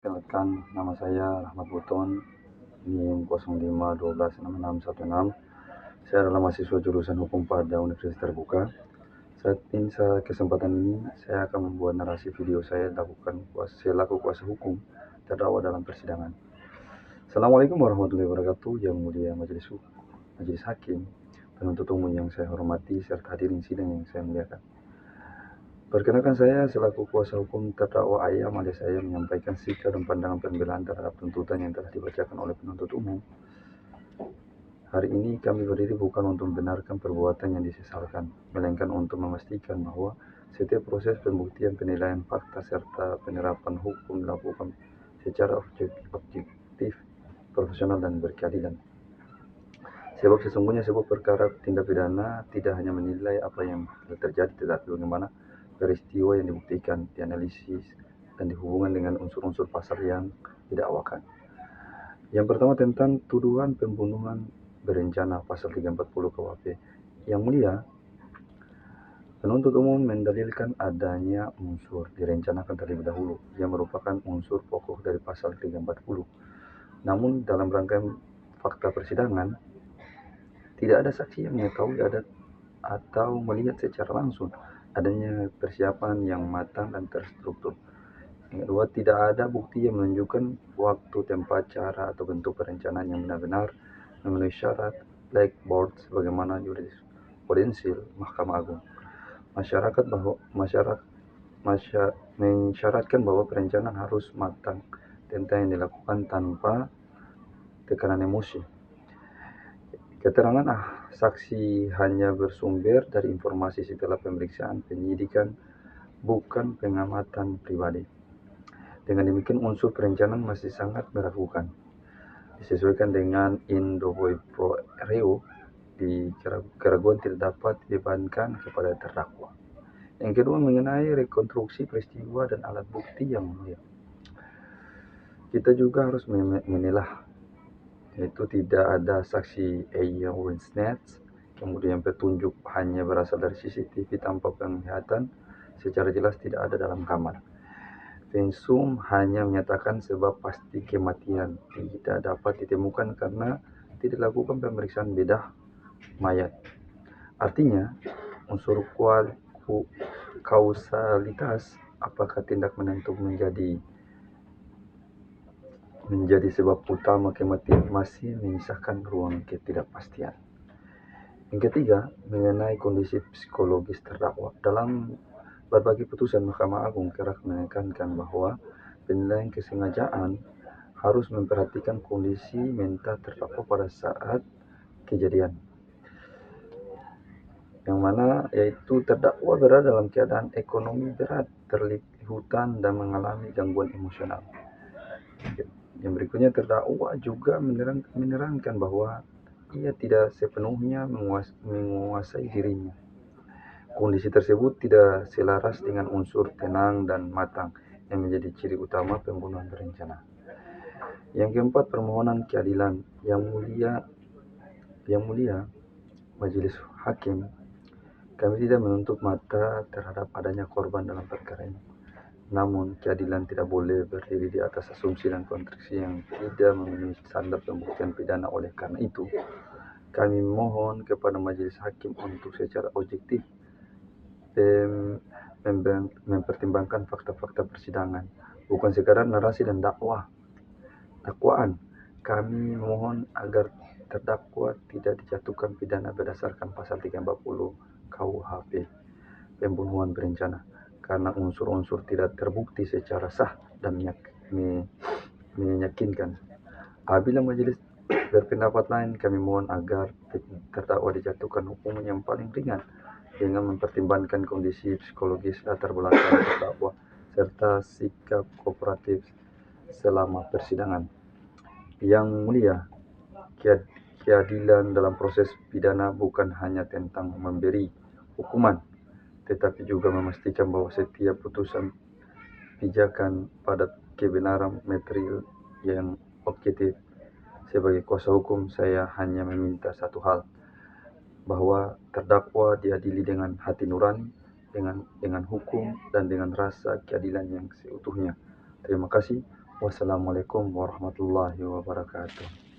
Perkenalkan, nama saya Rahmat Buton, NIM 05126616. Saya adalah mahasiswa jurusan Hukum pada Universitas Terbuka. Saat ini kesempatan ini saya akan membuat narasi video saya selaku kuasa hukum terdakwa dalam persidangan. Assalamualaikum warahmatullahi wabarakatuh. Yang mulia majelis hakim, penuntut umum yang saya hormati, serta hadirin sidang yang saya muliakan. Perkenalkan, saya selaku kuasa hukum terdakwa Ayam alias saya menyampaikan sikap dan pandangan pembelaan terhadap tuntutan yang telah dibacakan oleh penuntut umum. Hari ini kami berdiri bukan untuk membenarkan perbuatan yang disesalkan, melainkan untuk memastikan bahwa setiap proses pembuktian, penilaian fakta, serta penerapan hukum dilakukan secara objektif, profesional, dan berkeadilan. Sebab sesungguhnya sebuah perkara tindak pidana tidak hanya menilai apa yang terjadi, tetapi bagaimana peristiwa yang dibuktikan, dianalisis, dan dihubungkan dengan unsur-unsur pasal yang didakwakan. Yang pertama, tentang tuduhan pembunuhan berencana pasal 340 KUHP. Yang mulia, penuntut umum mendalilkan adanya unsur direncanakan terlebih dahulu yang merupakan unsur pokok dari pasal 340. Namun dalam rangkaian fakta persidangan, tidak ada saksi yang mengetahui atau melihat secara langsung adanya persiapan yang matang dan terstruktur. Yang kedua, tidak ada bukti yang menunjukkan waktu, tempat, cara, atau bentuk perencanaan yang benar-benar memenuhi syarat blackboard sebagaimana jurisprudensi Mahkamah Agung. Mensyaratkan bahwa perencanaan harus matang, tentang yang dilakukan tanpa tekanan emosi. Keterangan saksi hanya bersumber dari informasi setelah pemeriksaan penyidikan, bukan pengamatan pribadi. Dengan demikian, unsur perencanaan masih sangat meragukan. Disesuaikan dengan in dovoi pro reo, keraguan tidak dapat dibebankan kepada terdakwa. Yang kedua, mengenai rekonstruksi peristiwa dan alat bukti yang mulia. Kita juga harus menilah, yaitu tidak ada saksi eyewitness, kemudian petunjuk hanya berasal dari CCTV tanpa penglihatan secara jelas tidak ada dalam kamar. Visum hanya menyatakan sebab pasti kematian tidak dapat ditemukan karena tidak dilakukan pemeriksaan bedah mayat. Artinya, unsur kausalitas, apakah tindak menentu menjadi sebab utama kematian, masih menyisakan ruang ketidakpastian. Yang ketiga, mengenai kondisi psikologis terdakwa. Dalam berbagai putusan, Mahkamah Agung kerap menekankan bahwa penilaian kesengajaan harus memperhatikan kondisi mental terdakwa pada saat kejadian, yang mana yaitu terdakwa berada dalam keadaan ekonomi berat, terlilit hutang, dan mengalami gangguan emosional. Yang berikutnya, terdakwa juga menerangkan bahwa ia tidak sepenuhnya menguasai dirinya. Kondisi tersebut tidak selaras dengan unsur tenang dan matang yang menjadi ciri utama pembunuhan berencana. Yang keempat, permohonan keadilan. Yang mulia majelis hakim, kami tidak menutup mata terhadap adanya korban dalam perkara ini. Namun, keadilan tidak boleh berdiri di atas asumsi dan konstruksi yang tidak memenuhi standar pembuktian pidana. Oleh karena itu, kami mohon kepada majelis hakim untuk secara objektif mempertimbangkan fakta-fakta persidangan, bukan sekadar narasi dan dakwaan. Kami mohon agar terdakwa tidak dijatuhkan pidana berdasarkan pasal 340 KUHP, pembunuhan berencana, karena unsur-unsur tidak terbukti secara sah dan meyakinkan. Apabila majelis berpendapat lain, kami mohon agar terdakwa dijatuhkan hukuman yang paling ringan dengan mempertimbangkan kondisi psikologis, latar belakang terdakwa, serta sikap kooperatif selama persidangan. Yang mulia, keadilan dalam proses pidana bukan hanya tentang memberi hukuman, tetapi juga memastikan bahwa setiap putusan pijakan pada kebenaran material yang objektif. Sebagai kuasa hukum, saya hanya meminta satu hal, bahwa terdakwa diadili dengan hati nurani, dengan hukum, dan dengan rasa keadilan yang seutuhnya. Terima kasih. Wassalamualaikum warahmatullahi wabarakatuh.